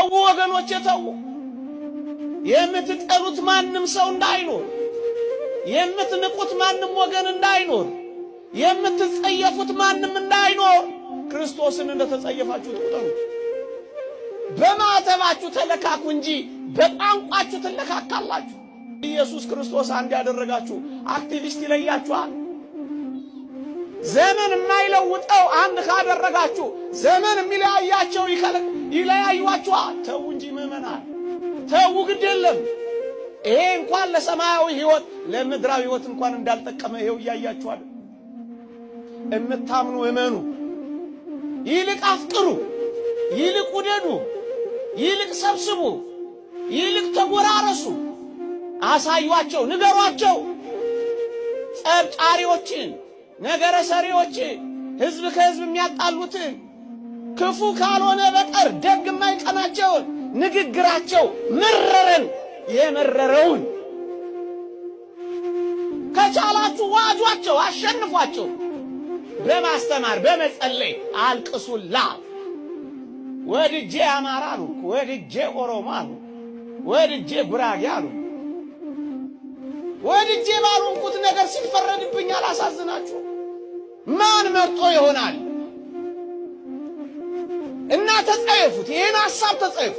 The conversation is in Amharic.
ተው ወገኖቼ ተው። የምትጠሉት ማንም ሰው እንዳይኖር፣ የምትንቁት ማንም ወገን እንዳይኖር፣ የምትጸየፉት ማንም እንዳይኖር ክርስቶስን እንደተጸየፋችሁ ቁጠሩ። በማተባችሁ ተለካኩ እንጂ በቋንቋችሁ ትለካካላችሁ። ኢየሱስ ክርስቶስ አንድ ያደረጋችሁ አክቲቪስት ይለያችኋል። ዘመን የማይለውጠው አንድ ካደረጋችሁ ዘመን የሚለያያቸው ይለያዩአችኋል። ተው እንጂ ምእመናን ተው፣ ግድ የለም። ይሄ እንኳን ለሰማያዊ ሕይወት ለምድራዊ ሕይወት እንኳን እንዳልጠቀመ ይሄው እያያችኋል። እምታምኑ እመኑ፣ ይልቅ አፍቅሩ፣ ይልቅ ውደዱ፣ ይልቅ ሰብስቡ፣ ይልቅ ተጎራረሱ። አሳዩአቸው፣ ንገሯቸው። ጸብጫሪዎችን፣ ነገረ ሰሪዎችን፣ ሕዝብ ከሕዝብ የሚያጣሉትን ክፉ ካልሆነ በቀር ደግ የማይቀናቸውን ንግግራቸው መረረን የመረረውን ከቻላችሁ ዋጇቸው፣ አሸንፏቸው። በማስተማር በመጸለይ አልቅሱላት። ወድጄ አማራ አሉ፣ ወድጄ ኦሮሞ አሉ፣ ወድጄ ጉራጌ አሉ። ወድጄ ባልሆንኩት ነገር ሲፈረድብኝ አላሳዝናችሁ? ማን መርጦ ይሆናል? እና ተጸየፉት፣ ይሄን ሐሳብ ተጸየፉ።